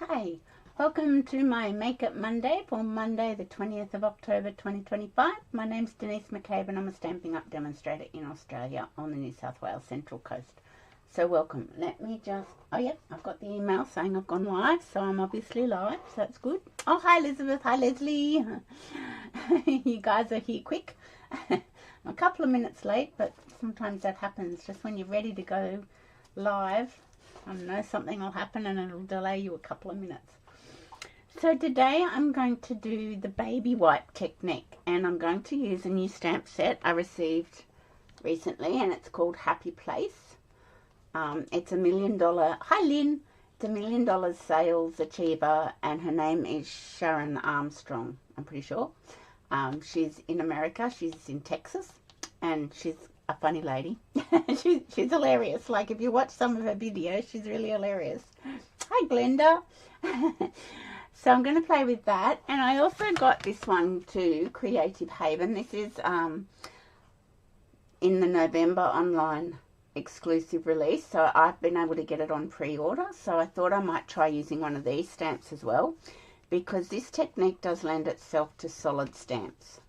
Hi, welcome to my Makeup Monday for Monday the 20th of October 2025. My name's Denise McCabe and I'm a Stampin' Up demonstrator in Australia on the New South Wales Central Coast. So welcome. Let me just, I've got the email saying I've gone live, so I'm obviously live, so that's good. Oh, hi Elizabeth, hi Leslie. You guys are here quick. I'm a couple of minutes late, but sometimes that happens just when you're ready to go live. I know something will happen and it'll delay you a couple of minutes. So today I'm going to do the baby wipe technique and I'm going to use a new stamp set I received recently and it's called Happy Place. It's $1 million, hi Lynn, it's $1 million sales achiever and her name is Sharon Armstrong, I'm pretty sure. She's in America, she's in Texas and she's a funny lady. she's hilarious. Like if you watch some of her videos, she's really hilarious. Hi Glenda. So I'm going to play with that, and I also got this one too, Creative Haven. This is in the November online exclusive release, so I've been able to get it on pre-order, so I thought I might try using one of these stamps as well, because this technique does lend itself to solid stamps.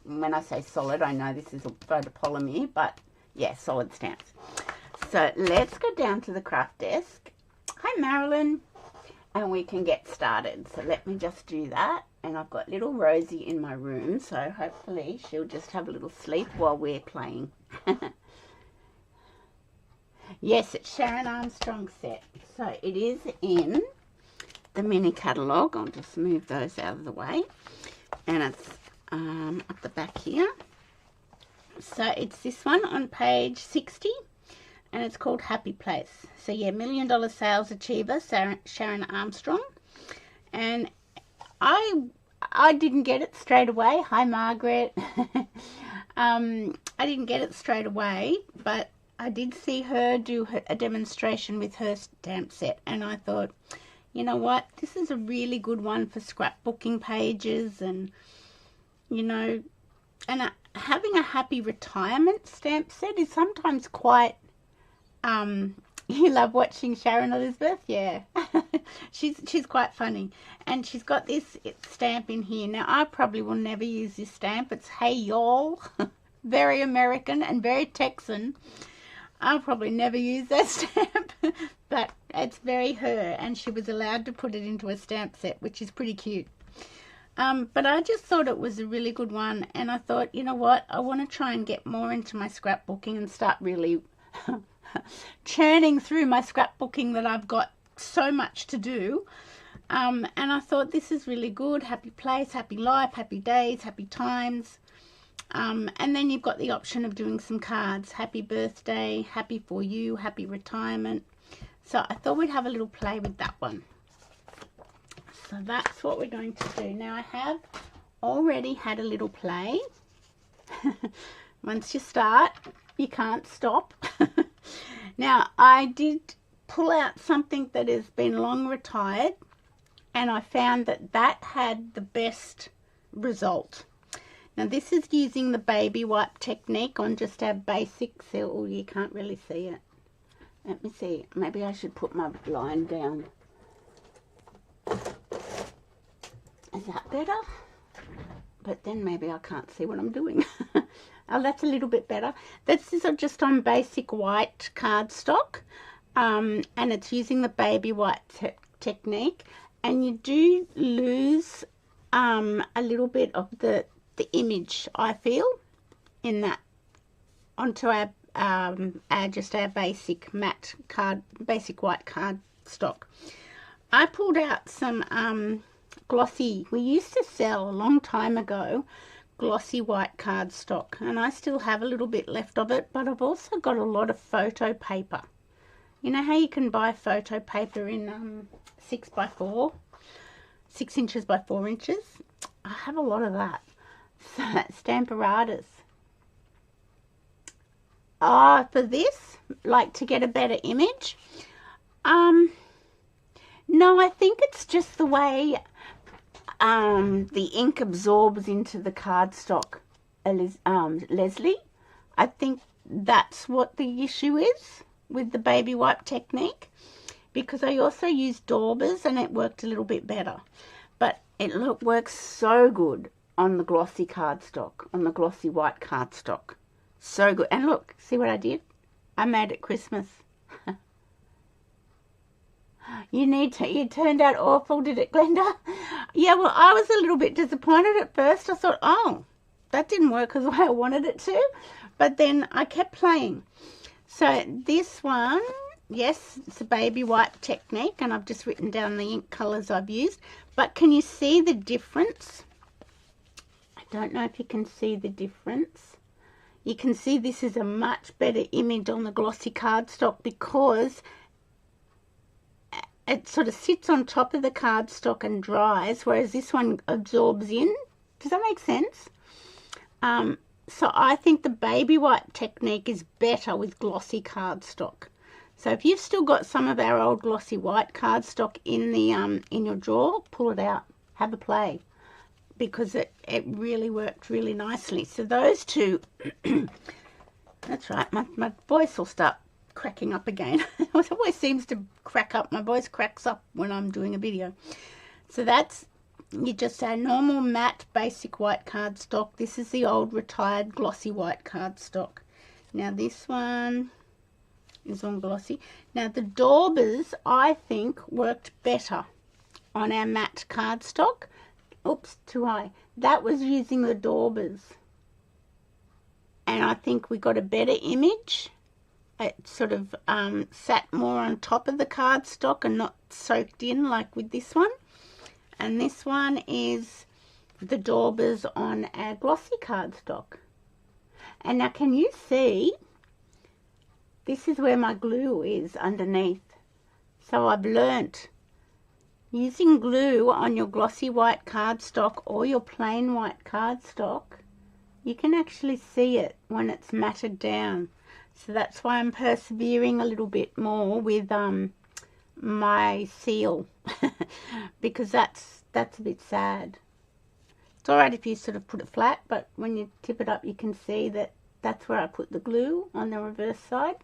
When I say solid, I know this is a photopolymer, but yeah, solid stamps. So let's go down to the craft desk. Hi Marilyn. And we can get started. So let me just do that. And I've got little Rosie in my room, so hopefully she'll just have a little sleep while we're playing. Yes, it's Sharon Armstrong set. So it is in the mini catalogue. I'll just move those out of the way. And it's up the back here. So it's this one on page 60 and it's called Happy Place. So yeah, $1 million sales achiever, Sharon Armstrong. And I didn't get it straight away. Hi Margaret. I didn't get it straight away, but I did see her do a demonstration with her stamp set and I thought, you know what, this is a really good one for scrapbooking pages and you know, and having a happy retirement stamp set is sometimes quite, you love watching Sharon Elizabeth? Yeah, she's quite funny. And she's got this stamp in here. Now, I probably will never use this stamp. It's Hey Y'all, very American and very Texan. I'll probably never use that stamp, but it's very her. And she was allowed to put it into a stamp set, which is pretty cute. But I just thought it was a really good one, and I thought, you know what, I want to try and get more into my scrapbooking and start really churning through my scrapbooking that I've got so much to do. And I thought this is really good. Happy place, happy life, happy days, happy times. And then you've got the option of doing some cards. Happy birthday, happy for you, happy retirement. So I thought we'd have a little play with that one. So that's what we're going to do. Now I have already had a little play. Once you start, you can't stop. Now I did pull out something that has been long retired and I found that that had the best result. Now this is using the baby wipe technique on just our basic, oh you can't really see it. Let me see, maybe I should put my line down. Is that better? But then maybe I can't see what I'm doing. Oh, that's a little bit better. This is just on basic white cardstock. And it's using the baby wipe technique. And you do lose a little bit of the image, I feel, in that onto our just our basic matte card, basic white cardstock. I pulled out some glossy, we used to sell a long time ago glossy white cardstock and I still have a little bit left of it, but I've also got a lot of photo paper. You know how you can buy photo paper in 6 inches by 4 inches? I have a lot of that. So Stamparatus. For this, like to get a better image, no, I think it's just the way the ink absorbs into the cardstock, Leslie. I think that's what the issue is with the baby wipe technique, because I also used daubers and it worked a little bit better. But it works so good on the glossy cardstock, on the glossy white cardstock. So good. And look, see what I did? I made it Christmas. You turned out awful, did it, Glenda? Yeah, well, I was a little bit disappointed at first. I thought, oh, that didn't work as the way I wanted it to. But then I kept playing. So this one, yes, it's a baby wipe technique, and I've just written down the ink colours I've used. But can you see the difference? I don't know if you can see the difference. You can see this is a much better image on the glossy cardstock because it sort of sits on top of the cardstock and dries, whereas this one absorbs in. Does that make sense? So I think the baby wipe technique is better with glossy cardstock. So if you've still got some of our old glossy white cardstock in the in your drawer, pull it out, have a play, because it really worked really nicely. So those two, that's right, my voice will start cracking up again. It always seems to crack up. My voice cracks up when I'm doing a video. So that's, you just say normal matte basic white cardstock. This is the old retired glossy white cardstock. Now this one is on glossy. Now the daubers I think worked better on our matte cardstock. Oops, too high. That was using the daubers, and I think we got a better image. It sort of sat more on top of the cardstock and not soaked in like with this one. And this one is the daubers on our glossy cardstock. And now can you see, this is where my glue is underneath. So I've learnt using glue on your glossy white cardstock or your plain white cardstock, you can actually see it when it's matted down. So that's why I'm persevering a little bit more with my seal because that's a bit sad. It's alright if you sort of put it flat, but when you tip it up you can see that that's where I put the glue on the reverse side.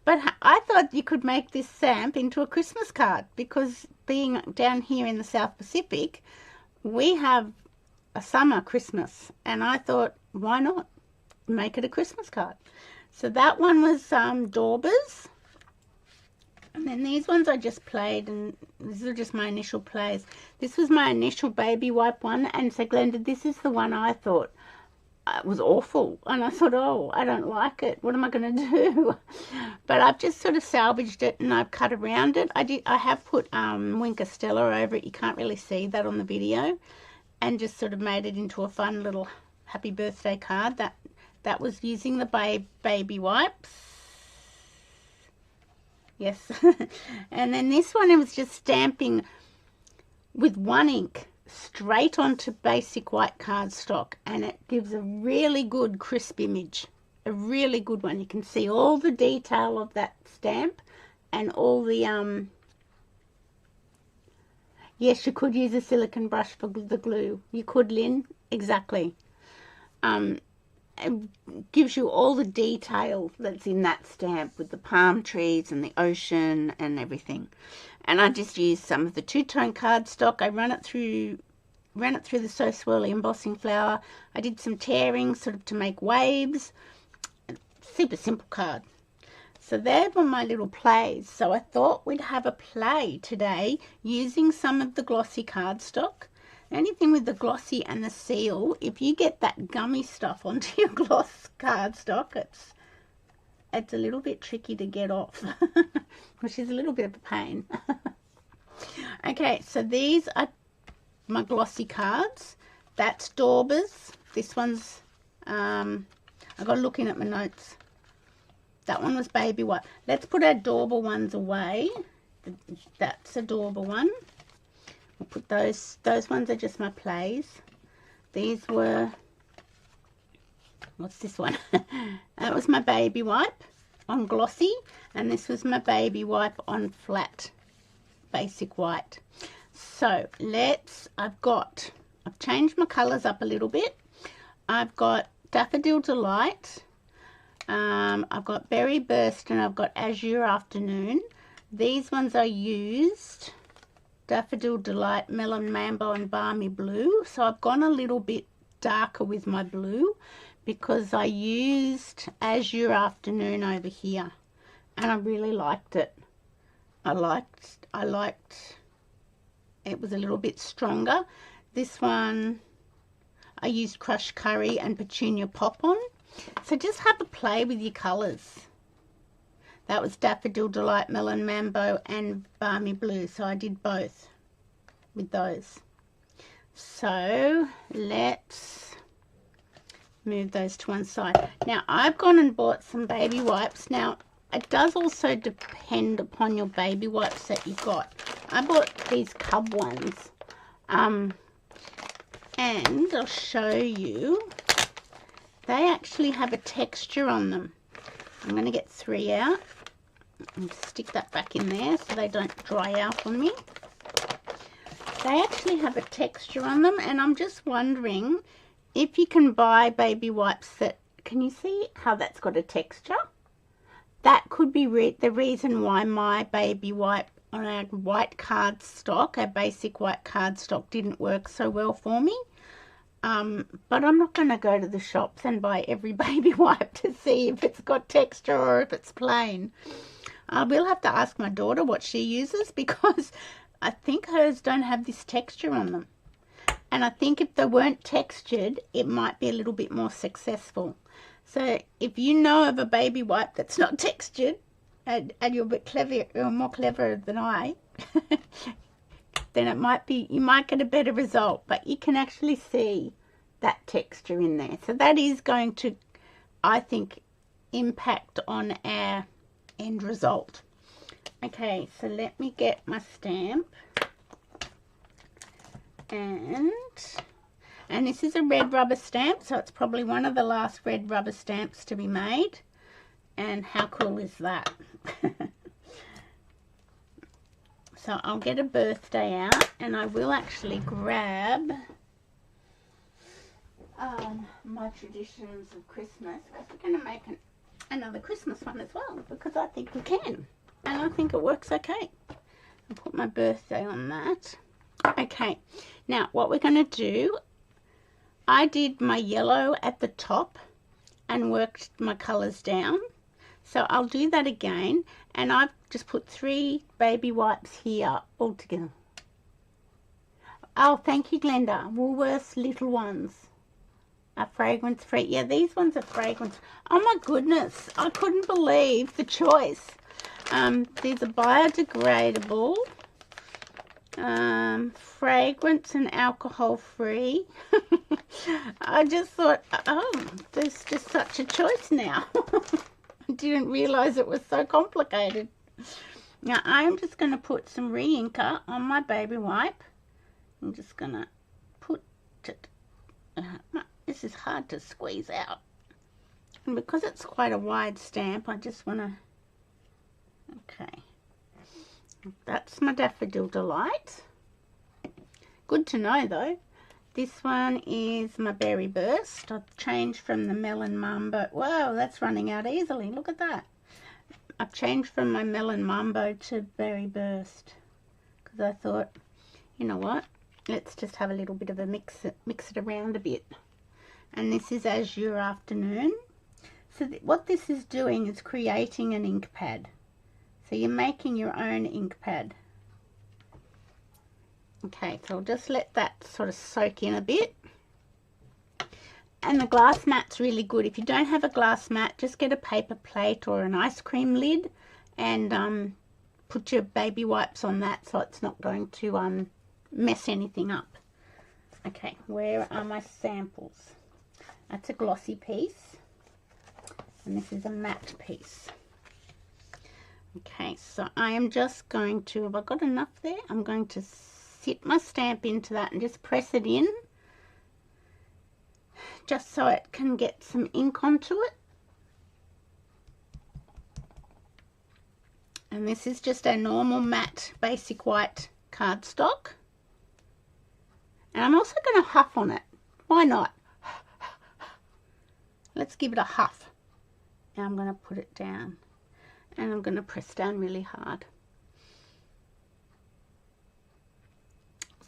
But I thought you could make this stamp into a Christmas card because being down here in the South Pacific, we have a summer Christmas, and I thought, why not make it a Christmas card? So that one was daubers, and then these ones I just played, and these are just my initial plays. This was my initial baby wipe one, and so Glenda, this is the one I thought was awful, and I thought, oh, I don't like it, what am I going to do? But I've just sort of salvaged it and I've cut around it. I have put Wink Stella over it, you can't really see that on the video, and just sort of made it into a fun little happy birthday card. That was using the baby wipes. Yes. And then this one, it was just stamping with one ink straight onto basic white cardstock, and it gives a really good crisp image, a really good one. You can see all the detail of that stamp and all the yes, you could use a silicone brush for the glue. You could, Lynn, exactly. It gives you all the detail that's in that stamp with the palm trees and the ocean and everything. And I just used some of the two-tone cardstock. I ran it through the So Swirly embossing flour. I did some tearing sort of to make waves. Super simple card. So there were my little plays. So I thought we'd have a play today using some of the glossy cardstock. Anything with the glossy and the seal, if you get that gummy stuff onto your gloss cardstock, it's a little bit tricky to get off, which is a little bit of a pain. Okay, so these are my glossy cards. That's daubers. This one's, I got looking at my notes. That one was baby white. Let's put our dauber ones away. That's a dauber one. I'll put those ones are just my plays. These were, what's this one? That was my baby wipe on glossy, and this was my baby wipe on flat basic white. So I've changed my colours up a little bit. I've got Daffodil Delight, I've got Berry Burst, and I've got Azure Afternoon. These ones I used Daffodil Delight, Melon Mambo and Balmy Blue. So I've gone a little bit darker with my blue because I used Azure Afternoon over here and I really liked it. I liked it was a little bit stronger. This one I used Crushed Curry and Petunia Pop on. So just have a play with your colours. That was Daffodil Delight, Melon Mambo and Balmy Blue. So I did both with those. So let's move those to one side. Now I've gone and bought some baby wipes. Now it does also depend upon your baby wipes that you got. I bought these Cub ones. And I'll show you. They actually have a texture on them. I'm going to get 3 out and stick that back in there so they don't dry out on me. They actually have a texture on them, and I'm just wondering if you can buy baby wipes that, can you see how that's got a texture? That could be the reason why my baby wipe on our white cardstock, our basic white cardstock, didn't work so well for me. But I'm not going to go to the shops and buy every baby wipe to see if it's got texture or if it's plain. I will have to ask my daughter what she uses, because I think hers don't have this texture on them. And I think if they weren't textured, it might be a little bit more successful. So if you know of a baby wipe that's not textured, and you're a bit clever, you're more clever than I, then it might be, you might get a better result. But you can actually see that texture in there. So that is going to, I think, impact on our end result. Okay, so let me get my stamp. And this is a red rubber stamp, so it's probably one of the last red rubber stamps to be made. And how cool is that? So I'll get a birthday out, and I will actually grab my traditions of Christmas, because we're going to make another Christmas one as well, because I think we can, and I think it works okay. I'll put my birthday on that. Okay, now what we're going to do, I did my yellow at the top and worked my colours down. So I'll do that again, and I've just put 3 baby wipes here all together. Oh, thank you, Glenda. Woolworths little ones are fragrance free. Yeah, these ones are fragrance. Oh my goodness, I couldn't believe the choice. These are biodegradable, fragrance and alcohol free. I just thought, oh, there's just such a choice now. I didn't realize it was so complicated. Now I'm just going to put some re-inker on my baby wipe. I'm just going to put it, this is hard to squeeze out, and because it's quite a wide stamp, I just want to, okay, that's my Daffodil Delight. Good to know though. This one is my Berry Burst. I've changed from the Melon Mambo. Whoa, that's running out easily. Look at that. I've changed from my Melon Mambo to Berry Burst, because I thought, you know what, let's just have a little bit of a mix it around a bit. And this is Azure Afternoon. So what this is doing is creating an ink pad. So you're making your own ink pad. Okay, so I'll just let that sort of soak in a bit. And the glass mat's really good. If you don't have a glass mat, just get a paper plate or an ice cream lid and put your baby wipes on that, so it's not going to mess anything up. Okay, where are my samples? That's a glossy piece, and this is a matte piece. Okay, so I am just going to, have I got enough there? I'm going to sit my stamp into that and just press it in, just so it can get some ink onto it. And this is just a normal matte basic white cardstock. And I'm also going to huff on it. Why not? Let's give it a huff. Now I'm going to put it down, and I'm going to press down really hard.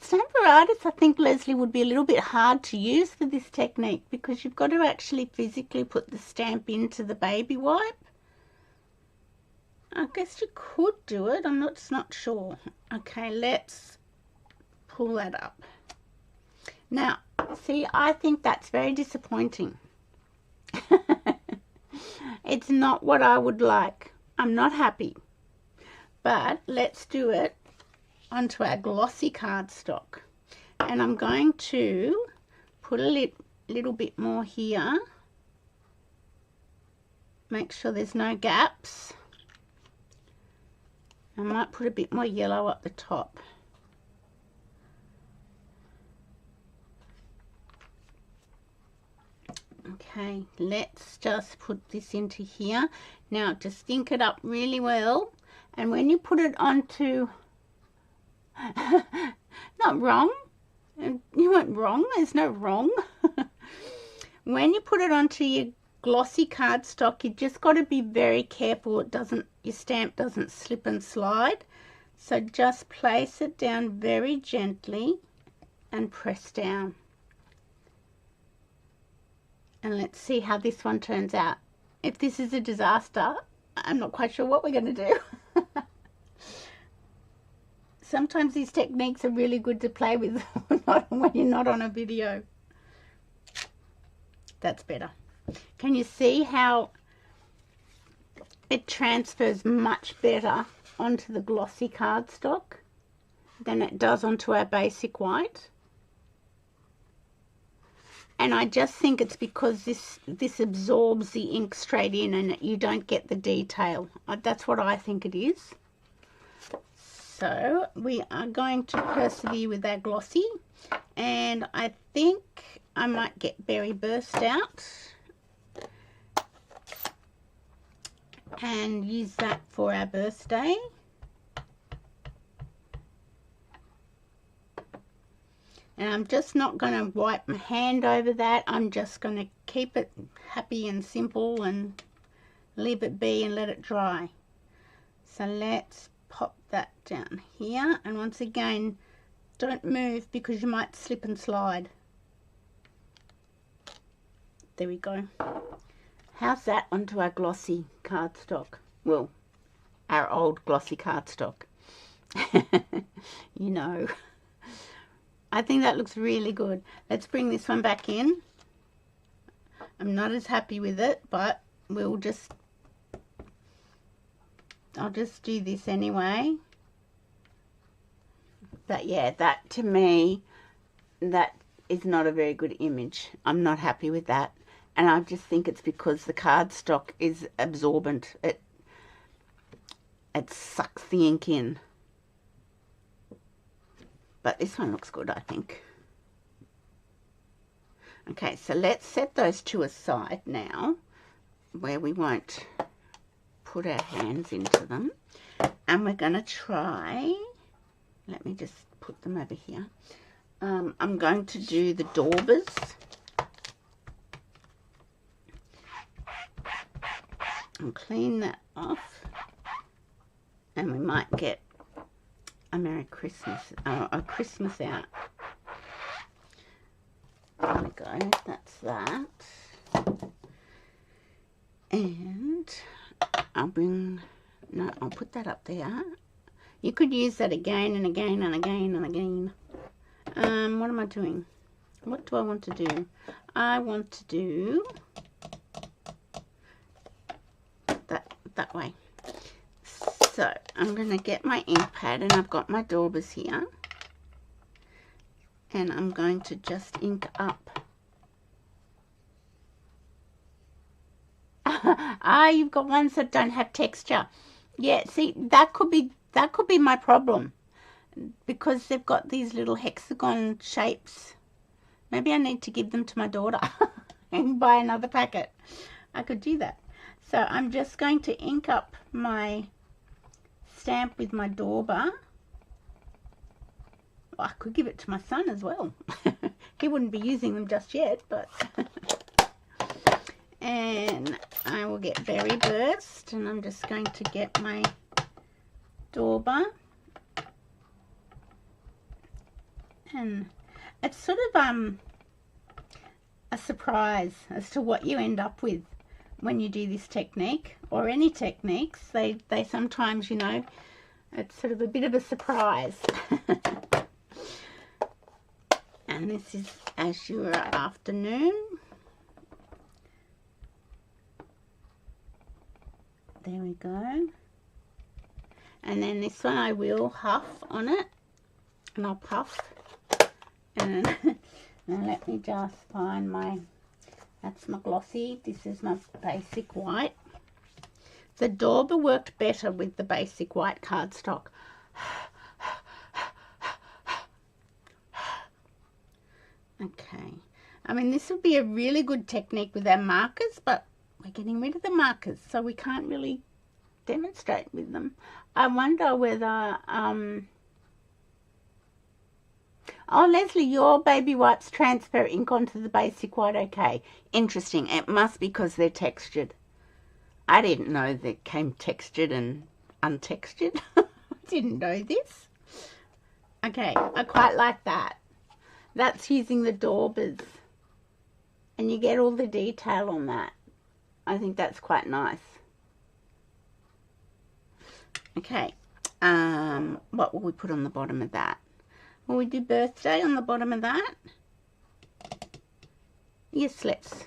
stamperitis, I think, Leslie, would be a little bit hard to use for this technique because you've got to actually physically put the stamp into the baby wipe. I guess you could do it. I'm not sure. Okay, let's pull that up. Now, see, I think that's very disappointing. It's not what I would like. I'm not happy. But let's do it onto our glossy cardstock. And I'm going to put a little bit more here. Make sure there's no gaps. I might put a bit more yellow up the top. Okay, let's just put this into here. Now just ink it up really well, and when you put it onto not wrong, you weren't wrong, there's no wrong. When you put it onto your glossy cardstock, you just got to be very careful your stamp doesn't slip and slide. So just place it down very gently and press down. And let's see how this one turns out. If this is a disaster, I'm not quite sure what we're going to do. Sometimes these techniques are really good to play with when you're not on a video. That's better. Can you see how it transfers much better onto the glossy cardstock than it does onto our basic white? And I just think it's because this absorbs the ink straight in and you don't get the detail. That's what I think it is. So we are going to persevere with our glossy. And I think I might get Berry Burst out and use that for our birthday. And I'm just not going to wipe my hand over that. I'm just going to keep it happy and simple and leave it be and let it dry. So let's pop that down here. And once again, don't move because you might slip and slide. There we go. How's that onto our glossy cardstock? Well, our old glossy cardstock. You know. I think that looks really good. Let's bring this one back in. I'm not as happy with it, but I'll just do this anyway. But yeah, that to me, that is not a very good image. I'm not happy with that. And I just think it's because the cardstock is absorbent. It sucks the ink in. But this one looks good, I think. Okay, so let's set those two aside now, where we won't put our hands into them. And we're going to try, let me just put them over here. I'm going to do the daubers. And clean that off. And we might get a Merry Christmas, a Christmas out. There we go, that's that. And I'll put that up there. You could use that again and again and again and again. What am I doing? What do I want to do? I want to do that way. So I'm going to get my ink pad, and I've got my daubers here, and I'm going to just ink up. You've got ones that don't have texture. Yeah, see, that could be my problem, because they've got these little hexagon shapes. Maybe I need to give them to my daughter and buy another packet. I could do that. So I'm just going to ink up my stamp with my dauber. Well, I could give it to my son as well. He wouldn't be using them just yet, but and I will get Berry Burst, and I'm just going to get my dauber And it's sort of a surprise as to what you end up with when you do this technique, or any techniques. They sometimes, you know, it's sort of a bit of a surprise. And this is Azure Afternoon. There we go. And then this one I will huff on it, and I'll puff. And now let me just find my, that's my glossy, this is my basic white. The dauber worked better with the basic white cardstock. Okay, I mean, this would be a really good technique with our markers, but we're getting rid of the markers, so we can't really demonstrate with them. I wonder whether, oh, Leslie, your baby wipes transfer ink onto the basic white, okay. Interesting, it must be because they're textured. I didn't know they came textured and untextured. I didn't know this. Okay, I quite like that. That's using the daubers, and you get all the detail on that. I think that's quite nice. Okay, what will we put on the bottom of that? Will we do birthday on the bottom of that? Yes, let's.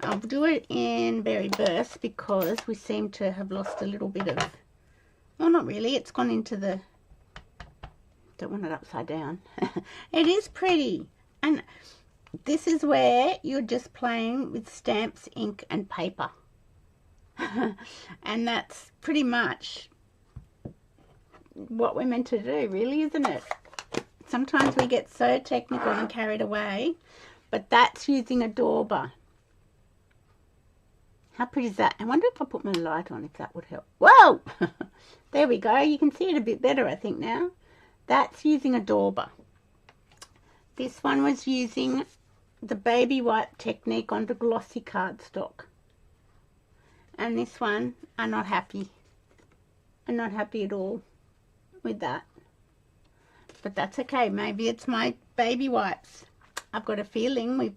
I'll do it in Berry Burst because we seem to have lost a little bit of, well, not really, it's gone into the, don't want it upside down. It is pretty, and this is where you're just playing with stamps, ink and paper. And that's pretty much what we're meant to do, really, isn't it? Sometimes we get so technical and carried away, but that's using a dauber. How pretty is that? I wonder if I put my light on, if that would help. Whoa! There we go. You can see it a bit better, I think, now. That's using a dauber. This one was using the baby wipe technique onto glossy cardstock. And this one, I'm not happy. I'm not happy at all with that. But that's okay. Maybe it's my baby wipes. I've got a feeling we've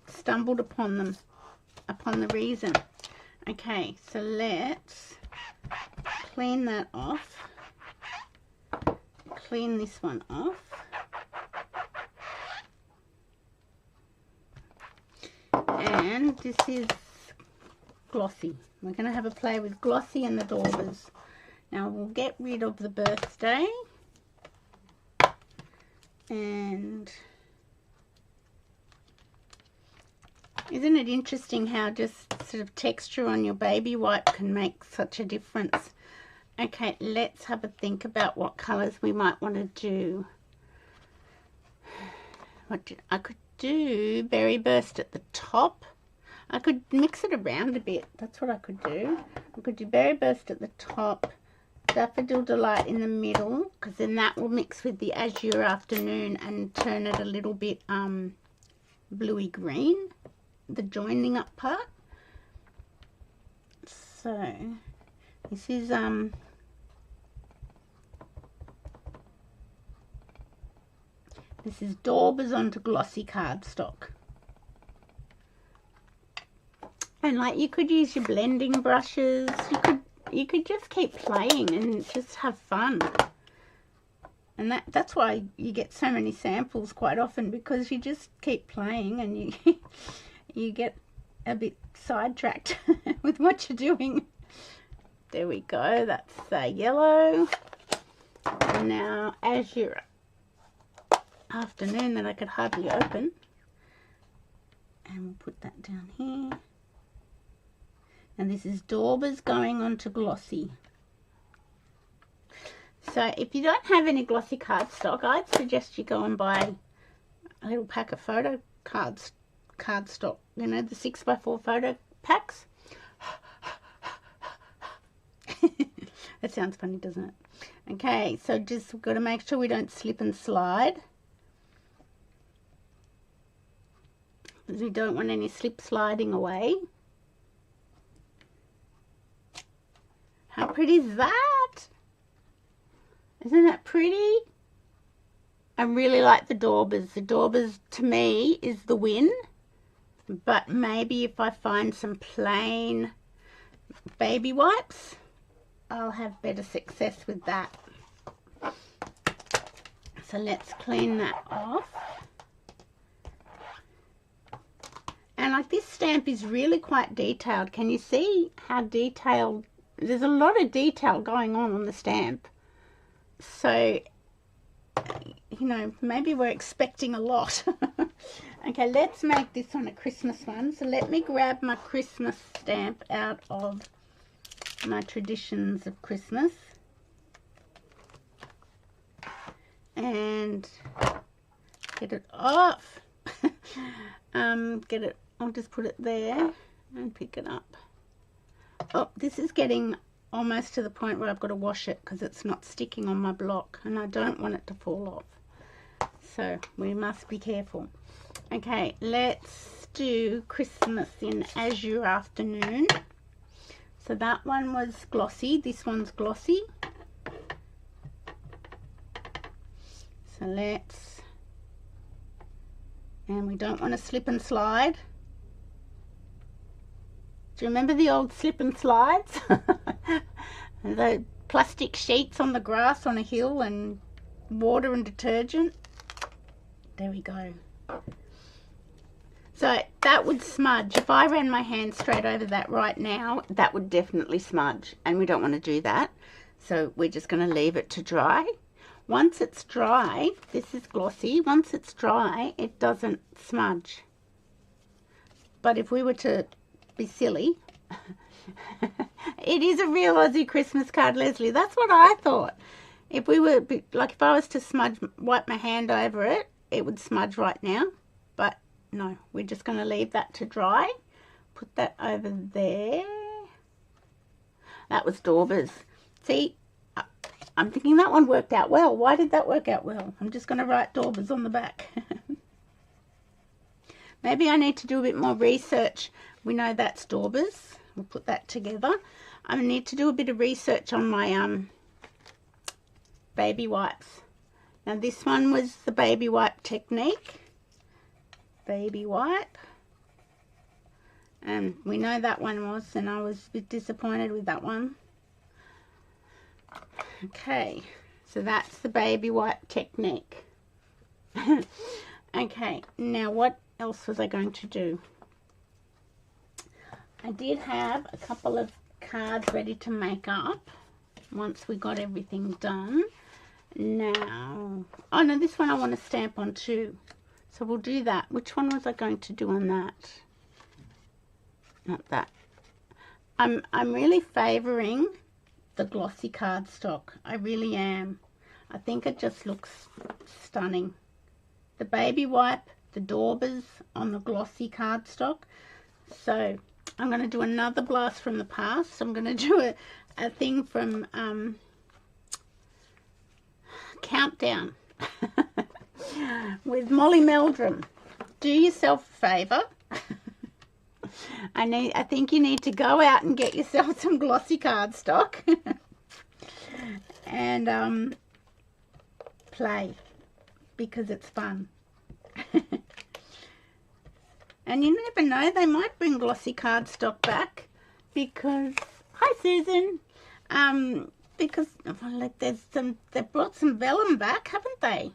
stumbled upon them, upon the reason. Okay, so let's clean that off. Clean this one off. And this is glossy. We're going to have a play with glossy and the daubers. Now we'll get rid of the birthday. And isn't it interesting how just sort of texture on your baby wipe can make such a difference? Okay, let's have a think about what colours we might want to do. I could do Berry Burst at the top. I could mix it around a bit. That's what I could do. I could do Berry Burst at the top, Daffodil Delight in the middle, because then that will mix with the Azure Afternoon and turn it a little bit bluey green, the joining up part. So this is daubers onto glossy cardstock. And like, you could use your blending brushes, you could just keep playing and just have fun. And that's why you get so many samples quite often, because you just keep playing and you you get a bit sidetracked with what you're doing. There we go, that's yellow. And now Azure Afternoon that I could hardly open. And we'll put that down here. And this is daubers going on to glossy. So if you don't have any glossy cardstock, I'd suggest you go and buy a little pack of photo cardstock, you know, the 6x4 photo packs. That sounds funny, doesn't it? Okay, so just got to make sure we don't slip and slide, because we don't want any slip sliding away. How pretty is that? Isn't that pretty? I really like the daubers. The daubers to me is the win, but maybe if I find some plain baby wipes, I'll have better success with that. So let's clean that off. And like, this stamp is really quite detailed. Can you see how detailed? There's a lot of detail going on the stamp. So, you know, maybe we're expecting a lot. Okay, let's make this on a Christmas one. So let me grab my Christmas stamp out of my traditions of Christmas. And get it off. Get it, I'll just put it there and pick it up. Oh, this is getting almost to the point where I've got to wash it because it's not sticking on my block and I don't want it to fall off. So we must be careful. Okay, let's do Christmas in Azure Afternoon. So that one was glossy, this one's glossy. So let's, and we don't want to slip and slide. Do you remember the old slip and slides? The plastic sheets on the grass on a hill and water and detergent. There we go. So that would smudge. If I ran my hand straight over that right now, that would definitely smudge, and we don't want to do that. So we're just going to leave it to dry. Once it's dry, this is glossy, once it's dry, it doesn't smudge. But if we were to be silly, it is a real Aussie Christmas card, Leslie. That's what I thought. If we were, like, if I was to wipe my hand over it, it would smudge right now. But no, we're just going to leave that to dry. Put that over there. That was daubers. See, I'm thinking that one worked out well. Why did that work out well? I'm just going to write daubers on the back. Maybe I need to do a bit more research. We know that's daubers. We'll put that together. I need to do a bit of research on my baby wipes. Now this one was the baby wipe technique. Baby wipe. And we know that one was, and I was a bit disappointed with that one. Okay, so that's the baby wipe technique. Okay, now what else was I going to do? I did have a couple of cards ready to make up once we got everything done. Now, oh no, this one I want to stamp on too. So we'll do that. Which one was I going to do on that? Not that. I'm really favouring the glossy cardstock. I really am. I think it just looks stunning. The baby wipe, the daubers on the glossy cardstock. So I'm going to do another blast from the past. I'm going to do a thing from Countdown with Molly Meldrum. Do yourself a favour. I think you need to go out and get yourself some glossy cardstock and play, because it's fun. And you never know, they might bring glossy cardstock back because, hi Susan, because like they've brought some vellum back, haven't they?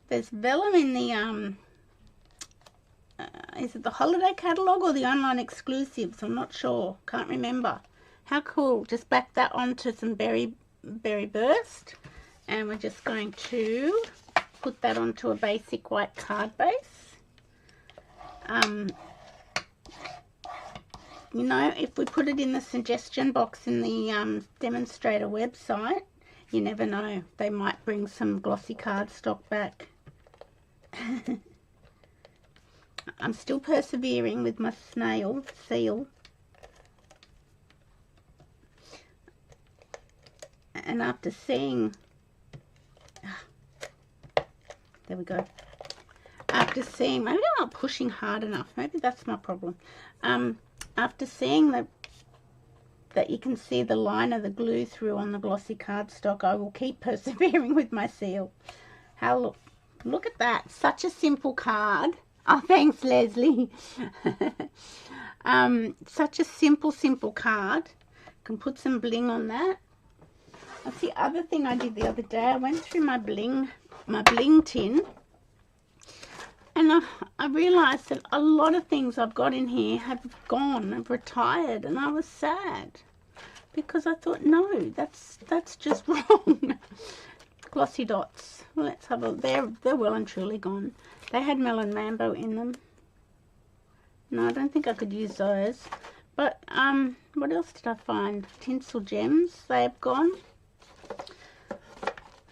There's vellum in the is it the holiday catalogue or the online exclusives? I'm not sure, can't remember. How cool. Just back that onto some berry burst, and we're just going to put that onto a basic white card base. You know, if we put it in the suggestion box in the demonstrator website, you never know, they might bring some glossy cardstock back. I'm still persevering with my seal. And after seeing, there we go. After seeing, maybe I'm not pushing hard enough. Maybe that's my problem. After seeing that you can see the line of the glue through on the glossy cardstock, I will keep persevering with my seal. Look at that. Such a simple card. Oh, thanks, Leslie. Such a simple card. Can put some bling on that. That's the other thing I did the other day. I went through my bling tin, and I realised that a lot of things I've got in here have gone, have retired, and I was sad because I thought, no, that's just wrong. Glossy dots. Well, let's have a. They're well and truly gone. They had Melon Mambo in them. No, I don't think I could use those. But what else did I find? Tinsel gems. They've gone.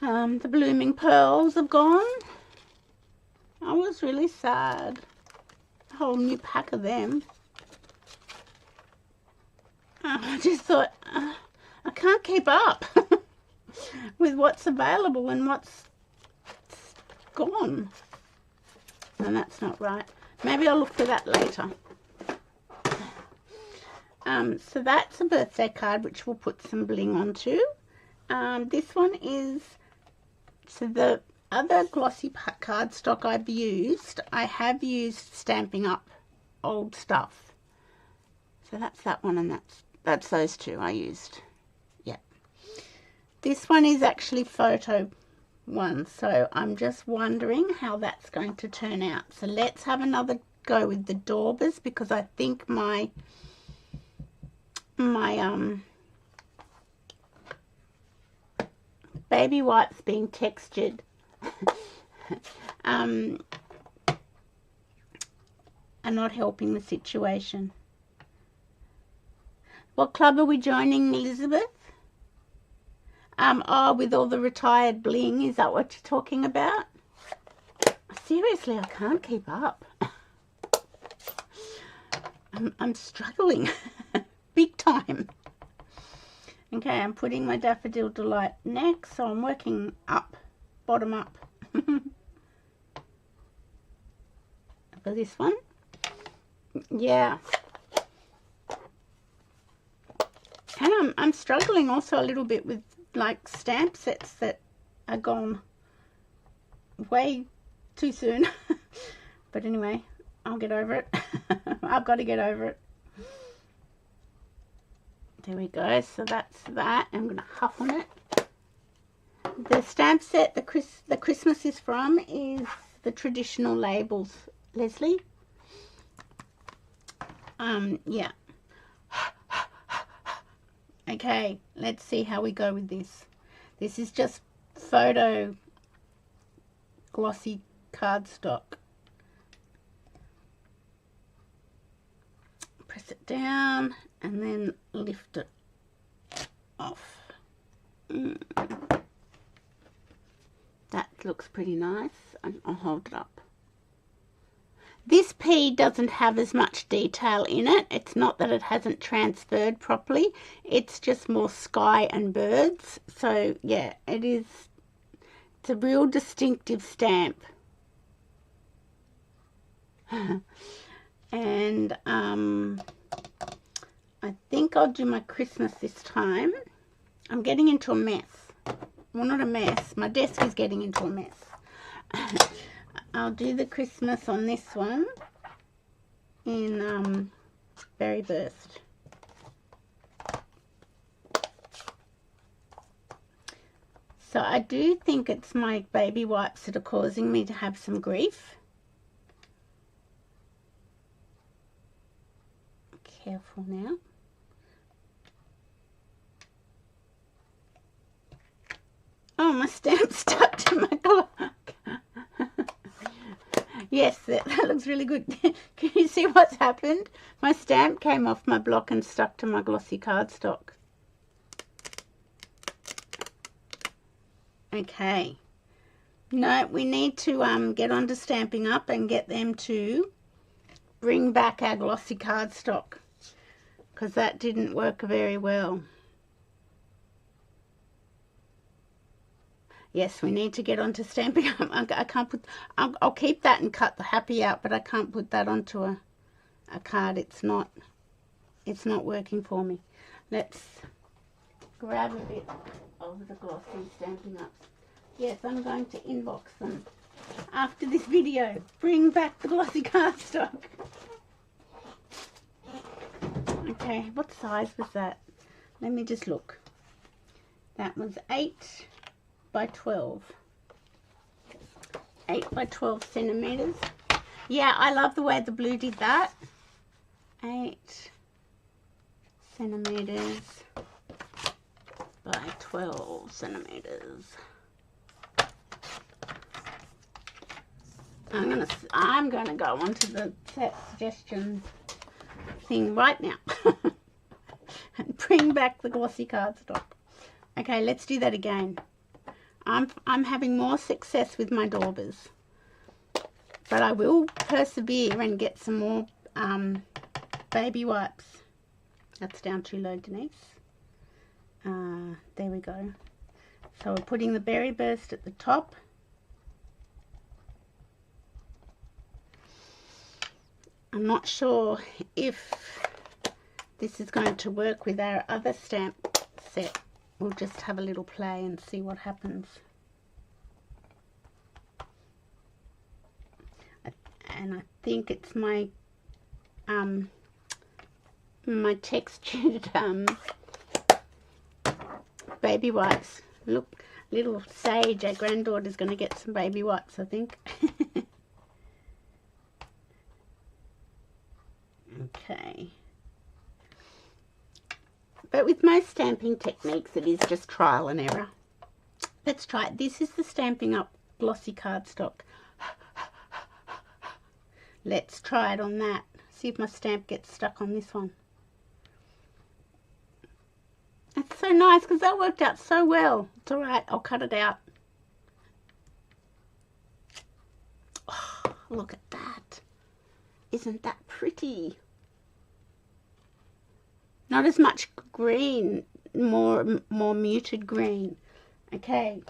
The blooming pearls have gone. I was really sad. A whole new pack of them. I just thought, I can't keep up with what's available and what's gone. And that's not right. Maybe I'll look for that later. So that's a birthday card which we'll put some bling onto. This one is, so the other glossy cardstock I've used, I have used Stampin' Up old stuff. So that's that one, and that's those two I used. Yeah. This one is actually photo one, so I'm just wondering how that's going to turn out. So let's have another go with the daubers, because I think my baby wipes being textured are not helping the situation. What club are we joining, Elizabeth? Oh, with all the retired bling, is that what you're talking about? Seriously, I can't keep up. I'm struggling big time. Okay, I'm putting my Daffodil Delight next, so I'm working up, bottom up. For this one, yeah. And I'm struggling also a little bit with like stamp sets that are gone way too soon. But anyway, I'll get over it. I've got to get over it. There we go. So that's that. I'm going to huff on it. The stamp set the Christmas is from is the traditional labels, Leslie. Yeah. Okay, let's see how we go with this. This is just photo glossy cardstock. Press it down and then lift it off. That looks pretty nice. I'll hold it up. This P doesn't have as much detail in it. It's not that it hasn't transferred properly. It's just more sky and birds. So yeah, it's a real distinctive stamp. And I think I'll do my Christmas this time. I'm getting into a mess. Well, not a mess. My desk is getting into a mess. I'll do the Christmas on this one in Berry Burst. So I do think it's my baby wipes that are causing me to have some grief. Careful now. Oh, my stamp stuck to my glove. Yes, that looks really good. Can you see what's happened? My stamp came off my block and stuck to my glossy cardstock. Okay. No, we need to get onto Stampin' Up and get them to bring back our glossy cardstock, because that didn't work very well. Yes, we need to get onto Stampin' Up. I can't put. I'll keep that and cut the happy out, but I can't put that onto a card. It's not working for me. Let's grab a bit of the glossy Stampin' Ups. Yes, I'm going to inbox them after this video. Bring back the glossy cardstock. Okay, what size was that? Let me just look. That was 8 by 12. 8 by 12 centimeters. Yeah, I love the way the blue did that. 8 centimeters by 12 centimeters. I'm gonna go onto the set suggestions thing right now and bring back the glossy cardstock. Okay, let's do that again. I'm having more success with my daubers, but I will persevere and get some more baby wipes. That's down too low, Denise. There we go. So we're putting the berry burst at the top. I'm not sure if this is going to work with our other stamp set. We'll just have a little play and see what happens. And I think it's my my textured baby wipes. Look, little Sage, our granddaughter's going to get some baby wipes, I think. Okay. But with most stamping techniques, it is just trial and error. Let's try it. This is the Stampin' Up! Glossy cardstock. Let's try it on that. See if my stamp gets stuck on this one. That's so nice because that worked out so well. It's alright, I'll cut it out. Oh, look at that. Isn't that pretty? Not as much green, more muted green. Okay.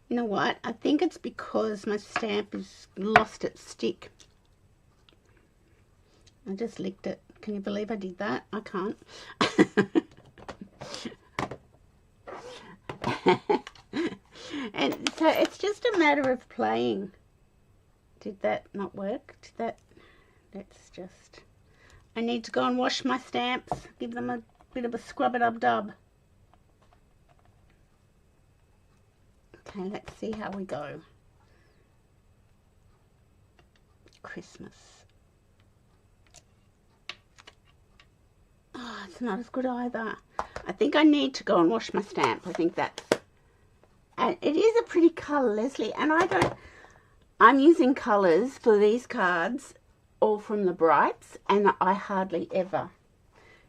You know what? I think it's because my stamp has lost its stick. I just licked it. Can you believe I did that? I can't. And so it's just a matter of playing. Did that not work? Did that? Let's just... I need to go and wash my stamps. Give them a bit of a scrub-a-dub-dub. Okay, let's see how we go. Christmas. Oh, it's not as good either. I think I need to go and wash my stamp. I think that's... And it is a pretty colour, Leslie. And I'm using colours for these cards all from the Brights, and I hardly ever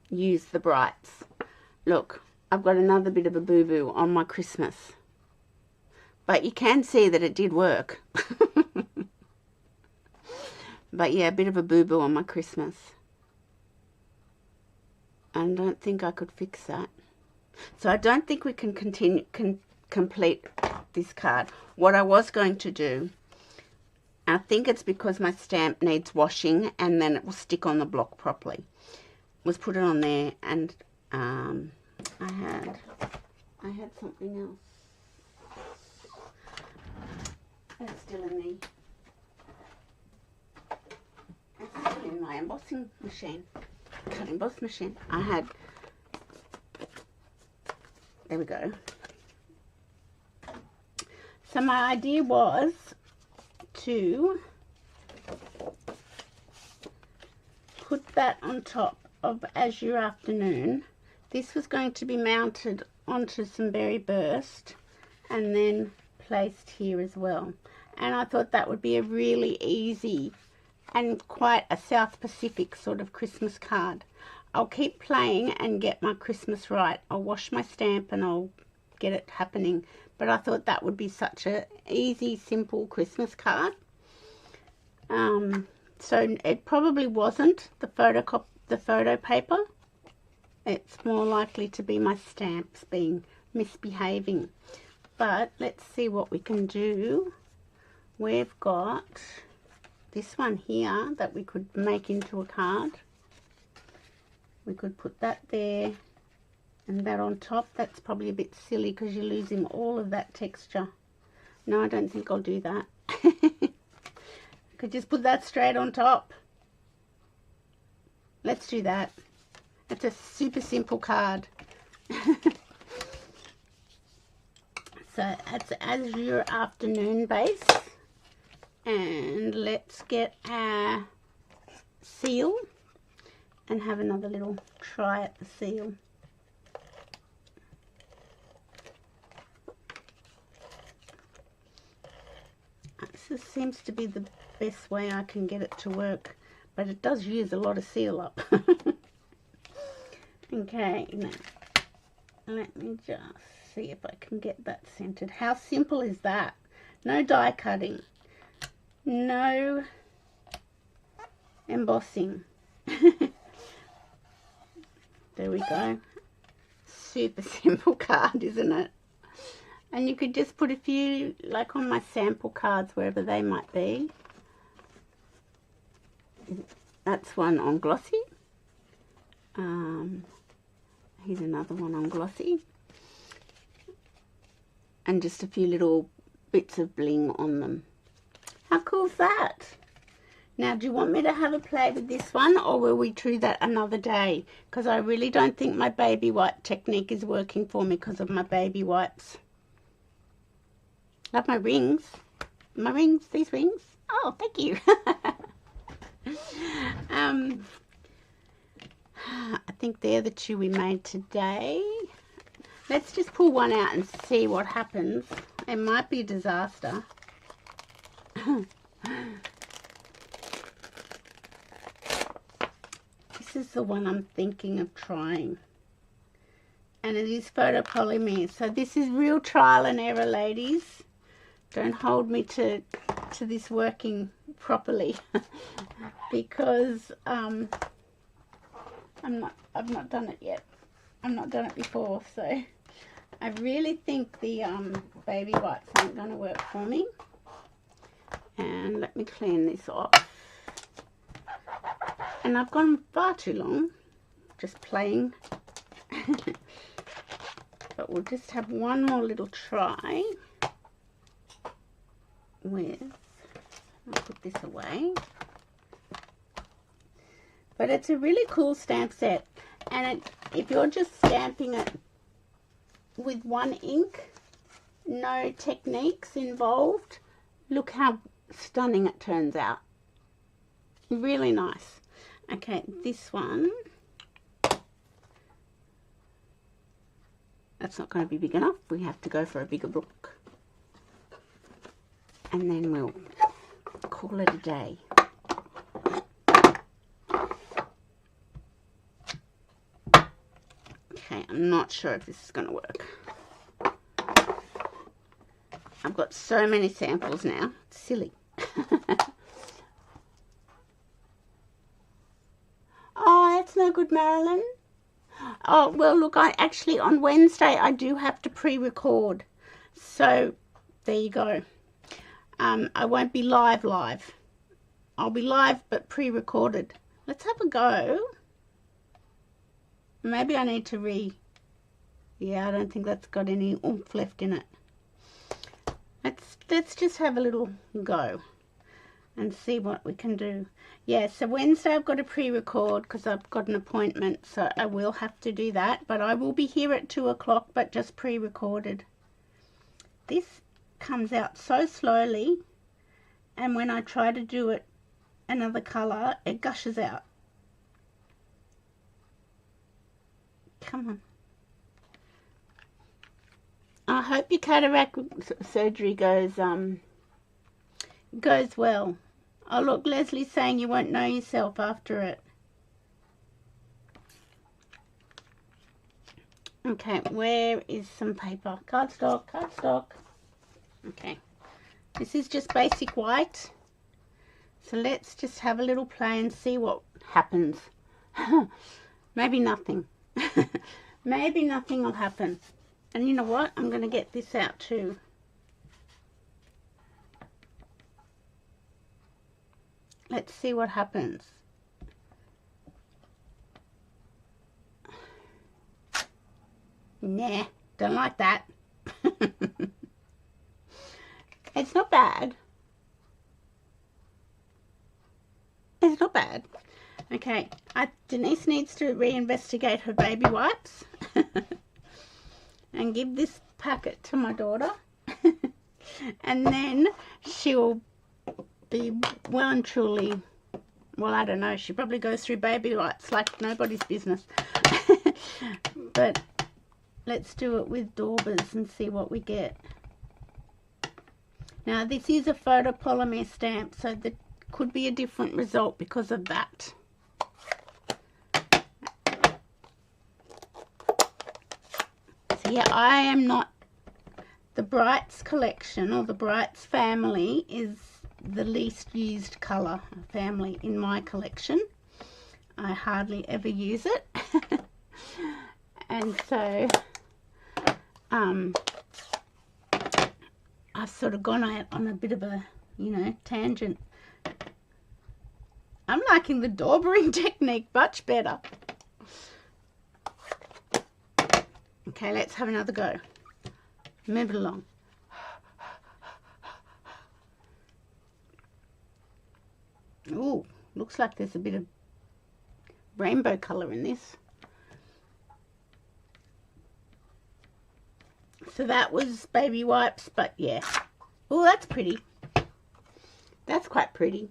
use the Brights. Look, I've got another bit of a boo-boo on my Christmas. But you can see that it did work. But yeah, a bit of a boo-boo on my Christmas. And I don't think I could fix that. So I don't think we can complete this card. What I was going to do, I think it's because my stamp needs washing and then it will stick on the block properly, was put it on there, and I had something else. That's still in my embossing machine, cut emboss machine. There we go. So my idea was to put that on top of Azure Afternoon. This was going to be mounted onto some berry burst and then placed here as well. And I thought that would be a really easy and quite a South Pacific sort of Christmas card. I'll keep playing and get my Christmas right. I'll wash my stamp and I'll get it happening. But I thought that would be such a easy, simple Christmas card. So it probably wasn't the photo paper. It's more likely to be my stamps being misbehaving. But let's see what we can do. We've got this one here that we could make into a card. We could put that there and that on top. That's probably a bit silly because you're losing all of that texture. No, I don't think I'll do that. Could just put that straight on top. Let's do that. It's a super simple card. So that's as your afternoon base. And let's get our seal and have another little try at the seal. This seems to be the best way I can get it to work, but it does use a lot of seal up. Okay, now let me just see if I can get that centered. How simple is that? No die cutting, no embossing. There we go. Super simple card, isn't it? And you could just put a few, like on my sample cards, wherever they might be. That's one on glossy. Here's another one on glossy. And just a few little bits of bling on them. How cool is that? Now, do you want me to have a play with this one, or will we do that another day? Because I really don't think my baby wipe technique is working for me because of my baby wipes. Love my rings. My rings, these rings. Oh, thank you. I think they're the two we made today. Let's just pull one out and see what happens. It might be a disaster. This is the one I'm thinking of trying. And it is photopolymer. So this is real trial and error, ladies. Don't hold me to this working properly because I've not done it yet. I've not done it before, so I really think the baby wipes aren't going to work for me. And let me clean this off. And I've gone far too long just playing. But we'll just have one more little try with, I'll put this away. But it's a really cool stamp set, and if you're just stamping it with one ink, no techniques involved, look how stunning it turns out. Really nice. Okay, this one, that's not going to be big enough. We have to go for a bigger book. And then we'll call it a day. Okay, I'm not sure if this is going to work. I've got so many samples now. It's silly. Oh, that's no good, Marilyn. Oh, well, look, I actually, on Wednesday, I do have to pre-record. So, there you go. I won't be live. I'll be live, but pre-recorded. Let's have a go. Maybe I need to yeah, I don't think that's got any oomph left in it. Let's just have a little go and see what we can do. Yeah, so Wednesday I've got to pre-record because I've got an appointment, so I will have to do that. But I will be here at 2 o'clock, but just pre-recorded. This comes out so slowly, and when I try to do it another colour, it gushes out. Come on. I hope your cataract surgery goes well. Oh, look, Leslie's saying you won't know yourself after it. Okay, where is some paper? Cardstock. Okay, this is just basic white. So let's just have a little play and see what happens. Maybe nothing. Maybe nothing will happen. And you know what? I'm going to get this out too. Let's see what happens. Nah, don't like that. It's not bad. It's not bad. Okay, Denise needs to reinvestigate her baby wipes and give this packet to my daughter. And then she'll be well and truly, well, I don't know, she probably goes through baby wipes like nobody's business. But let's do it with daubers and see what we get. Now this is a photopolymer stamp, so there could be a different result because of that. So yeah, I am not, the Brights collection or the Brights family is the least used colour family in my collection. I hardly ever use it. And so I've sort of gone out on a bit of a, you know, tangent. I'm liking the daubering technique much better. Okay, let's have another go. Move it along. Ooh, looks like there's a bit of rainbow colour in this. So that was baby wipes, but yeah. Oh, that's pretty. That's quite pretty.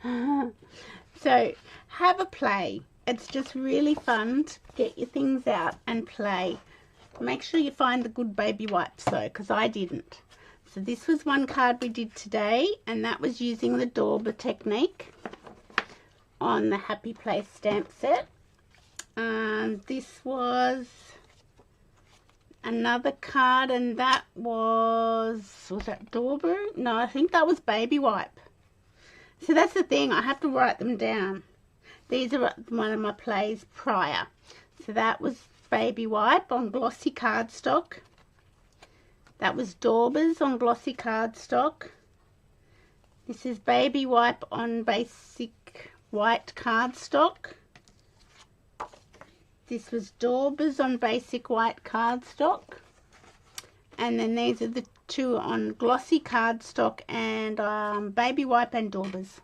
So have a play. It's just really fun to get your things out and play. Make sure you find the good baby wipes though, because I didn't. So this was one card we did today, and that was using the dauber technique on the Happy Place stamp set. This was another card, and that was that dauber? No, I think that was baby wipe. So that's the thing, I have to write them down. These are one of my plays prior. So that was baby wipe on glossy cardstock. That was daubers on glossy cardstock. This is baby wipe on basic white cardstock. This was daubers on basic white cardstock. And then these are the two on glossy cardstock and baby wipe and daubers.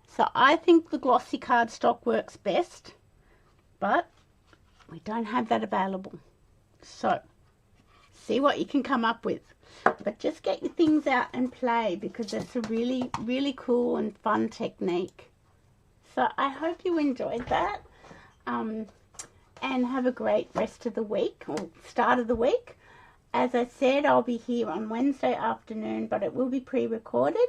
So I think the glossy cardstock works best, but we don't have that available. So see what you can come up with. But just get your things out and play, because it's a really, really cool and fun technique. So I hope you enjoyed that. And have a great rest of the week, or start of the week. As I said, I'll be here on Wednesday afternoon, but it will be pre-recorded,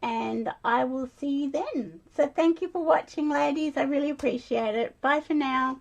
and I will see you then. So thank you for watching, ladies. I really appreciate it. Bye for now.